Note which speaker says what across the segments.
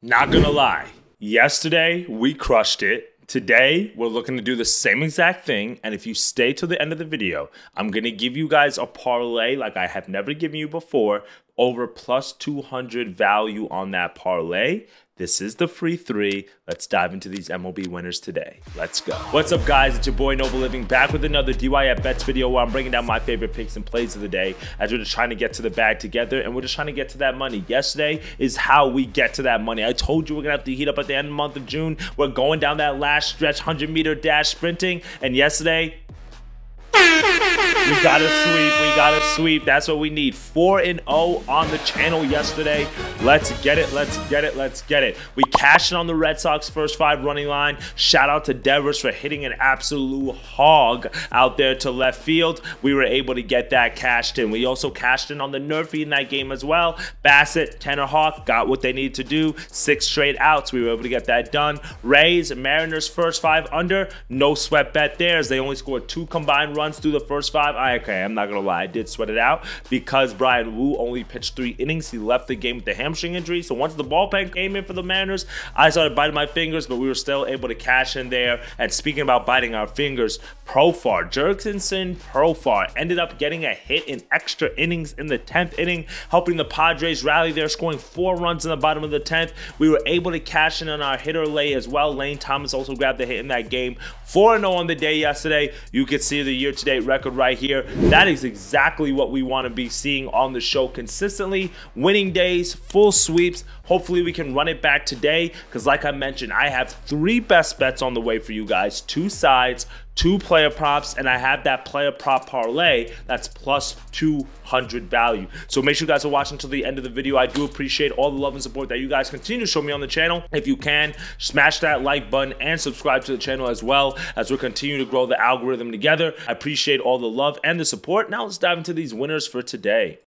Speaker 1: Not gonna lie, yesterday we crushed it. Today, we're looking to do the same exact thing, and if you stay to the end of the video, I'm going to give you guys a parlay like I have never given you before, over plus 200 value on that parlay. This is the free three. Let's dive into these MLB winners today. Let's go. What's up, guys? It's your boy Noble Living back with another DYF Bets video where I'm breaking down my favorite picks and plays of the day as we're just trying to get to the bag together and we're just trying to get to that money. Yesterday is how we get to that money. I told you we're going to have to heat up at the end of the month of June. We're going down that last stretch, 100-meter dash sprinting, and yesterday, we gotta sweep. That's what we need. 4-0 on the channel yesterday. Let's get it. We cashed in on the Red Sox first 5 running line. Shout out to Devers for hitting an absolute hog out there to left field. We were able to get that cashed in. We also cashed in on the Nerfy in that game as well. Bassett, Tanner Houck got what they needed to do. 6 straight outs. We were able to get that done. Rays, Mariners first 5 under. No sweat bet there as they only scored 2 combined runs through the first 5. I'm not gonna lie, I did sweat it out because Bryan Woo only pitched 3 innings. He left the game with a hamstring injury. So once the bullpen came in for the Mariners, I started biting my fingers, but we were still able to cash in there. And speaking about biting our fingers, Profar, Jurickson Profar ended up getting a hit in extra innings in the 10th inning, helping the Padres rally there, scoring 4 runs in the bottom of the 10th. We were able to cash in on our hitter lay as well. Lane Thomas also grabbed the hit in that game. 4-0 on the day yesterday. You can see the year-to-date record right here. That is exactly what we want to be seeing on the show consistently. Winning days, full sweeps. Hopefully we can run it back today because like I mentioned, I have 3 best bets on the way for you guys. 2 sides, 2 player props, and I have that player prop parlay that's plus 200 value. So make sure you guys are watching until the end of the video. I do appreciate all the love and support that you guys continue to show me on the channel. If you can, smash that like button and subscribe to the channel as well as we continue to grow the algorithm together. I appreciate all the love and the support. Now let's dive into these winners for today.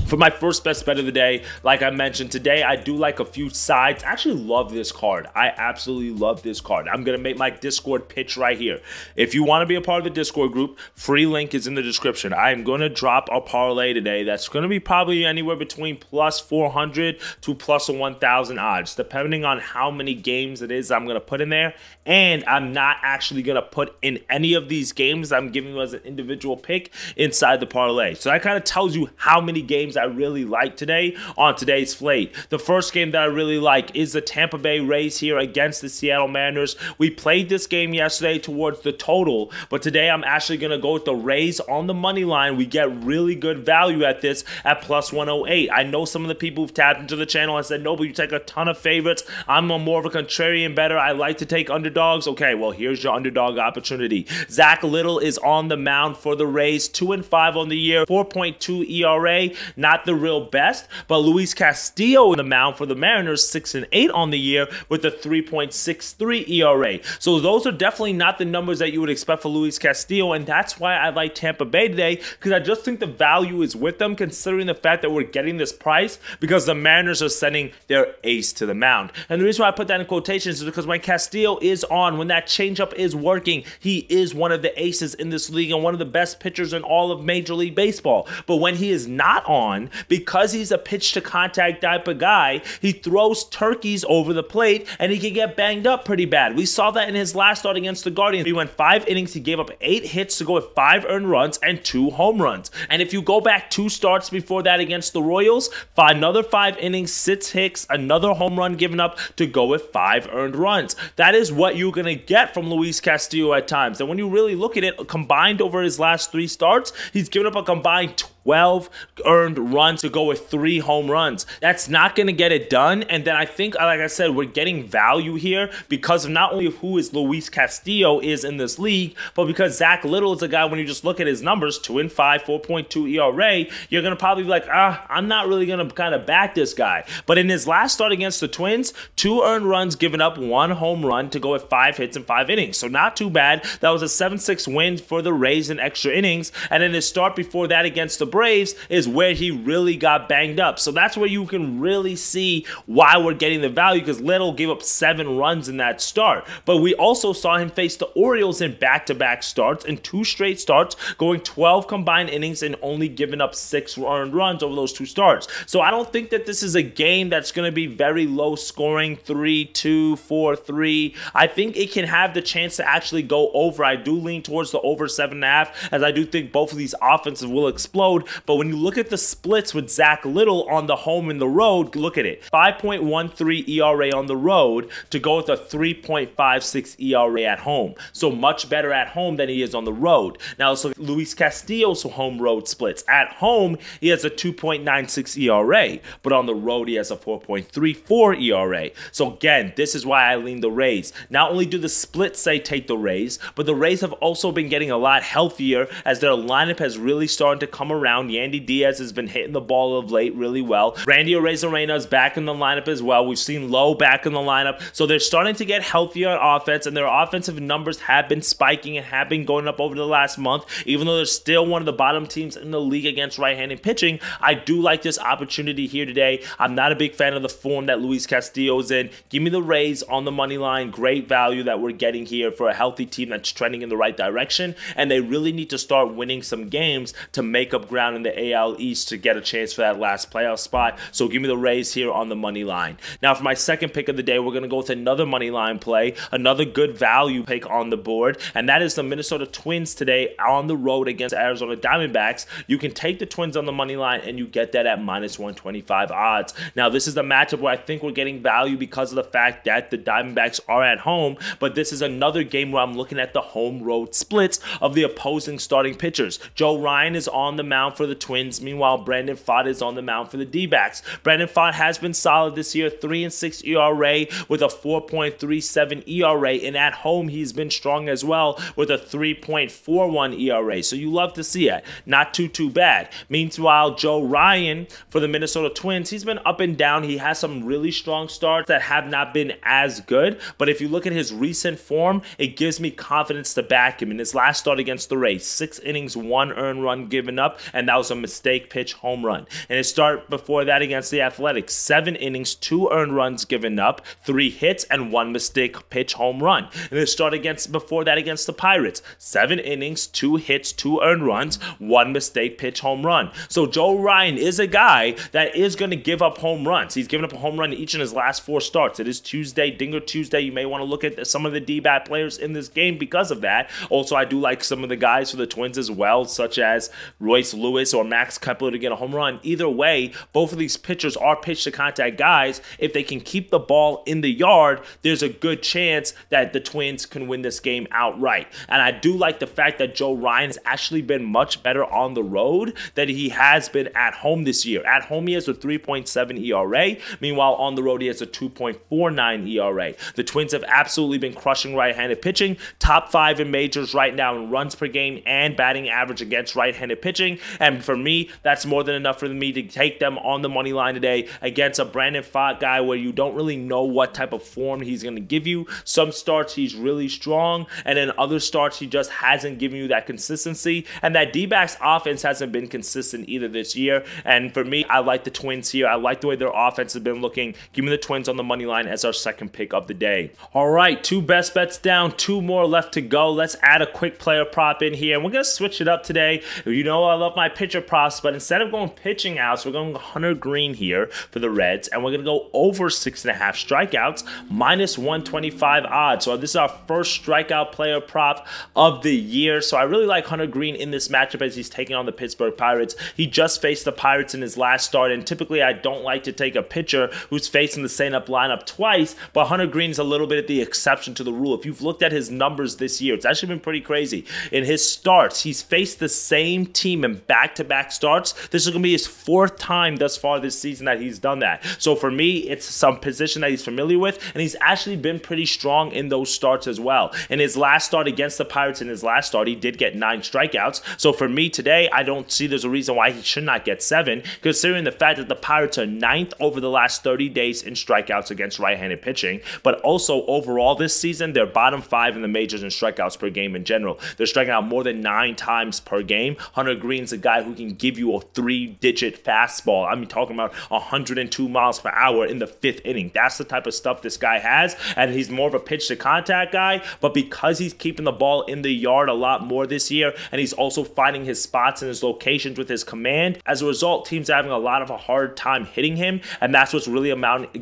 Speaker 1: For my first best bet of the day, like I mentioned today, I do like a few sides. I actually love this card. I absolutely love this card. I'm going to make my Discord pitch right here. If you want to be a part of the Discord group, free link is in the description. I am going to drop a parlay today that's going to be probably anywhere between plus 400 to plus 1,000 odds, depending on how many games it is I'm going to put in there. And I'm not actually going to put in any of these games I'm giving you as an individual pick inside the parlay. So that kind of tells you how many games I really like today on today's slate. The first game that I really like is the Tampa Bay Rays here against the Seattle Mariners. We played this game yesterday towards the total, but today I'm actually going to go with the Rays on the money line. We get really good value at this at plus 108. I know some of the people who've tapped into the channel and said, no, but you take a ton of favorites. I'm more of a contrarian bettor. I like to take underdogs. Okay, well, here's your underdog opportunity. Zach Little is on the mound for the Rays, 2-5 on the year, 4.2 ERA. Not the real best, but Luis Castillo in the mound for the Mariners, 6-8 on the year with a 3.63 ERA. So those are definitely not the numbers that you would expect for Luis Castillo, and that's why I like Tampa Bay today, because I just think the value is with them considering the fact that we're getting this price because the Mariners are sending their ace to the mound. And the reason why I put that in quotations is because when Castillo is on, when that changeup is working, he is one of the aces in this league and one of the best pitchers in all of Major League Baseball. But when he is not on, because he's a pitch to contact type of guy, he throws turkeys over the plate and he can get banged up pretty bad. We saw that in his last start against the Guardians. He went 5 innings, he gave up 8 hits to go with 5 earned runs and 2 home runs. And if you go back 2 starts before that against the Royals, another 5 innings, 6 hits, another home run given up to go with 5 earned runs. That is what you're going to get from Luis Castillo at times. And when you really look at it, combined over his last 3 starts, he's given up a combined 12 earned runs to go with 3 home runs. That's not going to get it done. And then I think, like I said, we're getting value here because of not only who is Luis Castillo is in this league, but because Zach Little is a guy, when you just look at his numbers, 2-5, 4.2 ERA, you're going to probably be like, I'm not really going to kind of back this guy. But in his last start against the Twins, 2 earned runs given up, 1 home run to go with 5 hits in 5 innings. So not too bad. That was a 7-6 win for the Rays in extra innings. And in his start before that against the Braves is where he really got banged up. So that's where you can really see why we're getting the value, because Little gave up 7 runs in that start. But we also saw him face the Orioles in back-to-back starts, in 2 straight starts, going 12 combined innings and only giving up 6 earned runs over those 2 starts. So I don't think that this is a game that's going to be very low scoring, 3-2, 4-3. I think it can have the chance to actually go over. I do lean towards the over 7.5, as I do think both of these offenses will explode. But when you look at the splits with Zach Little on the home and the road, look at it. 5.13 ERA on the road to go with a 3.56 ERA at home. So much better at home than he is on the road. Now let's look at Luis Castillo's home road splits. At home, he has a 2.96 ERA, but on the road, he has a 4.34 ERA. So again, this is why I lean the Rays. Not only do the splits say take the Rays, but the Rays have also been getting a lot healthier as their lineup has really started to come around. Yandy Diaz has been hitting the ball of late really well. Randy Arozarena is back in the lineup as well. We've seen Lowe back in the lineup. So they're starting to get healthier on offense, and their offensive numbers have been spiking and have been going up over the last month. Even though they're still one of the bottom teams in the league against right-handed pitching, I do like this opportunity here today. I'm not a big fan of the form that Luis Castillo is in. Give me the Rays on the money line. Great value that we're getting here for a healthy team that's trending in the right direction, and they really need to start winning some games to make up ground in the AL East to get a chance for that last playoff spot. So give me the Rays here on the money line. Now for my second pick of the day, we're going to go with another money line play, another good value pick on the board, and that is the Minnesota Twins today on the road against Arizona Diamondbacks. You can take the Twins on the money line, and you get that at minus 125 odds. Now this is the matchup where I think we're getting value because of the fact that the Diamondbacks are at home, but this is another game where I'm looking at the home road splits of the opposing starting pitchers. Joe Ryan is on the mound for the Twins. Meanwhile, Brandon Pfaadt is on the mound for the D-backs. Brandon Pfaadt has been solid this year, 3.6 ERA with a 4.37 ERA, and at home he's been strong as well with a 3.41 ERA. So you love to see it. Not too bad. Meanwhile, Joe Ryan for the Minnesota Twins, he's been up and down. He has some really strong starts that have not been as good, but if you look at his recent form, it gives me confidence to back him. In his last start against the Rays, 6 innings, 1 earned run given up, and that was a mistake pitch home run. And his start before that against the Athletics, 7 innings, 2 earned runs given up, 3 hits, and 1 mistake pitch home run. And his start before that against the Pirates, 7 innings, 2 hits, 2 earned runs, 1 mistake pitch home run. So Joe Ryan is a guy that is going to give up home runs. He's given up a home run in each of his last 4 starts. It is Tuesday, Dinger Tuesday. You may want to look at some of the D-bat players in this game because of that. Also, I do like some of the guys for the Twins as well, such as Royce Lewis or Max Kepler to get a home run. Either way, both of these pitchers are pitch-to-contact guys. If they can keep the ball in the yard, there's a good chance that the Twins can win this game outright. And I do like the fact that Joe Ryan has actually been much better on the road than he has been at home this year. At home, he has a 3.7 ERA. Meanwhile, on the road, he has a 2.49 ERA. The Twins have absolutely been crushing right-handed pitching. Top 5 in majors right now in runs per game and batting average against right-handed pitching. And for me, that's more than enough for me to take them on the money line today against a Brandon Pfaadt guy where you don't really know what type of form he's going to give you. Some starts he's really strong, and then other starts he just hasn't given you that consistency. And that D-backs offense hasn't been consistent either this year. And for me, I like the Twins here. I like the way their offense has been looking. Give me the Twins on the money line as our second pick of the day. All right, 2 best bets down, 2 more left to go. Let's add a quick player prop in here, and we're going to switch it up today. You know I love my pitcher props, but instead of going pitching outs, we're going Hunter Green here for the Reds, and we're going to go over 6.5 strikeouts, minus 125 odds. So this is our first strikeout player prop of the year. So I really like Hunter Green in this matchup as he's taking on the Pittsburgh Pirates. He just faced the Pirates in his last start, and typically I don't like to take a pitcher who's facing the same up lineup twice, but Hunter Green is a little bit of the exception to the rule. If you've looked at his numbers this year, it's actually been pretty crazy. In his starts, he's faced the same team in back-to-back starts. This is going to be his 4th time thus far this season that he's done that. So for me, it's some position that he's familiar with, and he's actually been pretty strong in those starts as well. In his last start against the Pirates, he did get 9 strikeouts. So for me today, I don't see there's a reason why he should not get 7, considering the fact that the Pirates are 9th over the last 30 days in strikeouts against right-handed pitching, but also overall this season, they're bottom 5 in the majors in strikeouts per game in general. They're striking out more than 9 times per game. Hunter Green's a guy who can give you a 3-digit fastball. I mean, talking about 102 miles per hour in the 5th inning. That's the type of stuff this guy has, and he's more of a pitch to contact guy, but because he's keeping the ball in the yard a lot more this year, and he's also finding his spots and his locations with his command, as a result, teams are having a lot of a hard time hitting him, and that's what's really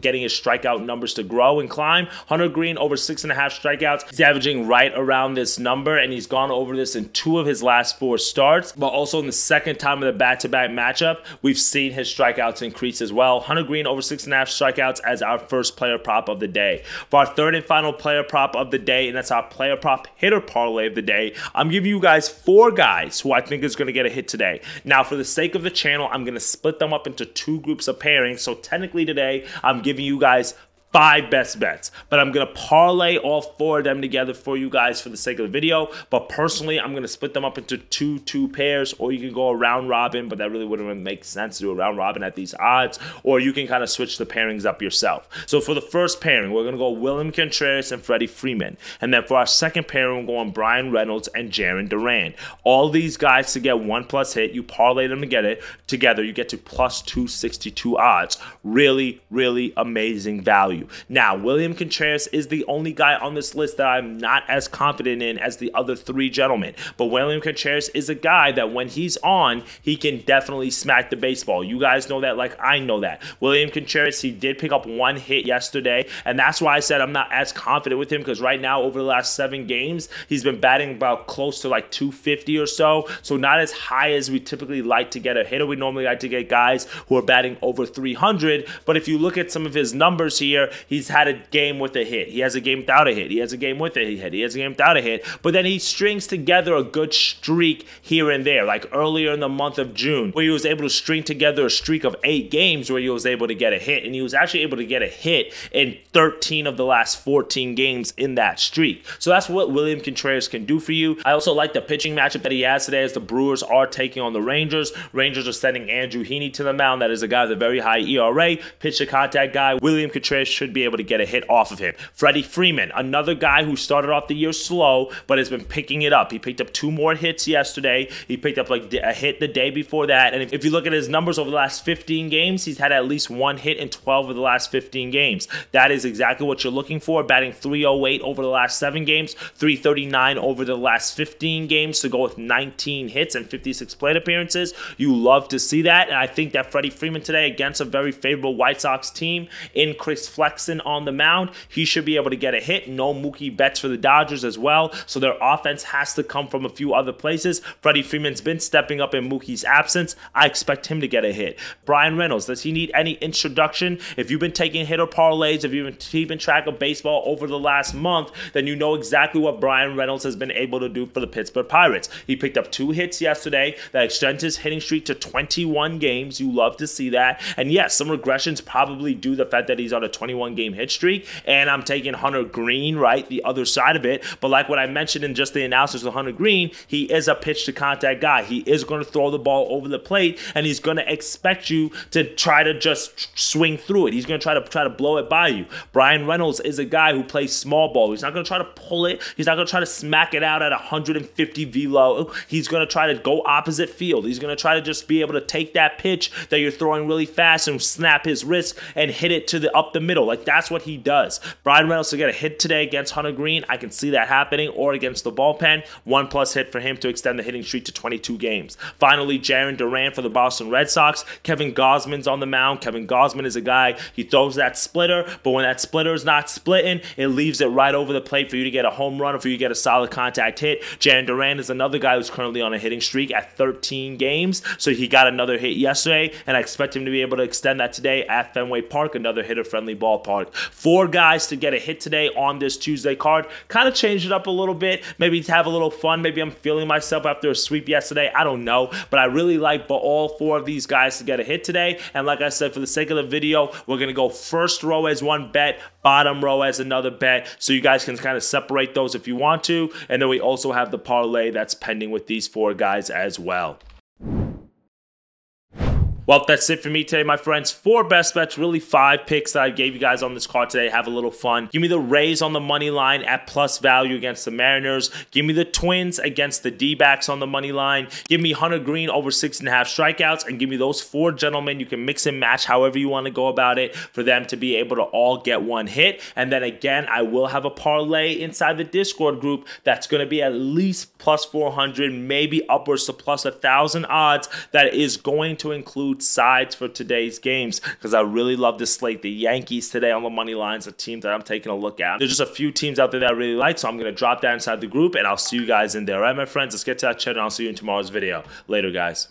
Speaker 1: getting his strikeout numbers to grow and climb. Hunter Greene over 6.5 strikeouts. He's averaging right around this number, and he's gone over this in 2 of his last 4 starts, but also in the second time of the back-to-back matchup, we've seen his strikeouts increase as well. Hunter Greene over 6.5 strikeouts as our first player prop of the day. For our third and final player prop of the day, and that's our player prop hitter parlay of the day, I'm giving you guys 4 guys who I think is going to get a hit today. Now, for the sake of the channel, I'm going to split them up into 2 groups of pairings, so technically today, I'm giving you guys 5 best bets, but I'm going to parlay all 4 of them together for you guys for the sake of the video. But personally, I'm going to split them up into 2 pairs, or you can go a round robin, but that really wouldn't make sense to do a round robin at these odds, or you can kind of switch the pairings up yourself. So for the first pairing, we're going to go William Contreras and Freddie Freeman, and then for our second pairing, we're going Bryan Reynolds and Jarren Duran. All these guys to get 1+ hit, you parlay them to get it together, you get to plus 262 odds. Really, really amazing value. Now, William Contreras is the only guy on this list that I'm not as confident in as the other 3 gentlemen. But William Contreras is a guy that when he's on, he can definitely smack the baseball. You guys know that like I know that. William Contreras, he did pick up 1 hit yesterday, and that's why I said I'm not as confident with him, because right now, over the last 7 games, he's been batting about close to like 250 or so. So not as high as we typically like to get a hitter. We normally like to get guys who are batting over 300. But if you look at some of his numbers here, he's had a game with a hit. He has a game without a hit. He has a game with a hit. He has a game without a hit. But then he strings together a good streak here and there, like earlier in the month of June, where he was able to string together a streak of 8 games where he was able to get a hit. And he was actually able to get a hit in 13 of the last 14 games in that streak. So that's what William Contreras can do for you. I also like the pitching matchup that he has today, as the Brewers are taking on the Rangers. Rangers are sending Andrew Heaney to the mound. That is a guy with a very high ERA, pitch to contact guy. William Contreras should be able to get a hit off of him. Freddie Freeman, another guy who started off the year slow, but has been picking it up. He picked up 2 more hits yesterday. He picked up like a hit the day before that. And if you look at his numbers over the last 15 games, he's had at least 1 hit in 12 of the last 15 games. That is exactly what you're looking for. Batting .308 over the last 7 games, .339 over the last 15 games to go with 19 hits and 56 plate appearances. You love to see that. And I think that Freddie Freeman today, against a very favorable White Sox team in Chris Flexen on the mound, he should be able to get a hit. No Mookie Betts for the Dodgers as well, so their offense has to come from a few other places. Freddie Freeman's been stepping up in Mookie's absence. I expect him to get a hit. Bryan Reynolds, does he need any introduction? If you've been taking hitter parlays, if you've been keeping track of baseball over the last month, then you know exactly what Bryan Reynolds has been able to do for the Pittsburgh Pirates. He picked up 2 hits yesterday that extends his hitting streak to 21 games. You love to see that. And yes, some regressions probably due to the fact that he's on a 21-game hit streak, and I'm taking Hunter Greene, right, the other side of it. But like what I mentioned in just the analysis of Hunter Greene, he is a pitch to contact guy. He is going to throw the ball over the plate, and he's going to expect you to try to just swing through it. He's going to try to blow it by you. Bryan Reynolds is a guy who plays small ball. He's not going to try to pull it. He's not going to try to smack it out at 150 velo. He's going to try to go opposite field. He's going to try to just be able to take that pitch that you're throwing really fast and snap his wrist and hit it to the up the middle. Like, that's what he does. Bryan Reynolds to get a hit today against Hunter Greene, I can see that happening, or against the bullpen. 1+ hit for him to extend the hitting streak to 22 games. Finally, Jarren Duran for the Boston Red Sox. Kevin Gausman's on the mound. Kevin Gausman is a guy, he throws that splitter, but when that splitter is not splitting, it leaves it right over the plate for you to get a home run or for you to get a solid contact hit. Jarren Duran is another guy who's currently on a hitting streak at 13 games, so he got another hit yesterday, and I expect him to be able to extend that today at Fenway Park, another hitter-friendly ballpark. 4 guys to get a hit today on this Tuesday card. Kind of change it up a little bit, maybe to have a little fun. Maybe I'm feeling myself after a sweep yesterday. I don't know, but I really like all 4 of these guys to get a hit today. And like I said, for the sake of the video, we're going to go first row as one bet, bottom row as another bet, so you guys can kind of separate those if you want to. And then we also have the parlay that's pending with these 4 guys as well. Well, that's it for me today, my friends. 4 best bets, really 5 picks that I gave you guys on this card today. Have a little fun. Give me the Rays on the money line at plus value against the Mariners. Give me the Twins against the D-backs on the money line. Give me Hunter Green over 6.5 strikeouts, and give me those 4 gentlemen. You can mix and match however you want to go about it for them to be able to all get one hit. And then again, I will have a parlay inside the Discord group that's going to be at least plus 400, maybe upwards to plus 1,000 odds, that is going to include sides for today's games, because I really love this slate. The Yankees today on the money lines, a team that I'm taking a look at. There's just a few teams out there that I really like, so I'm going to drop that inside the group, and I'll see you guys in there. All right, my friends, let's get to that chat, and I'll see you in tomorrow's video. Later, guys.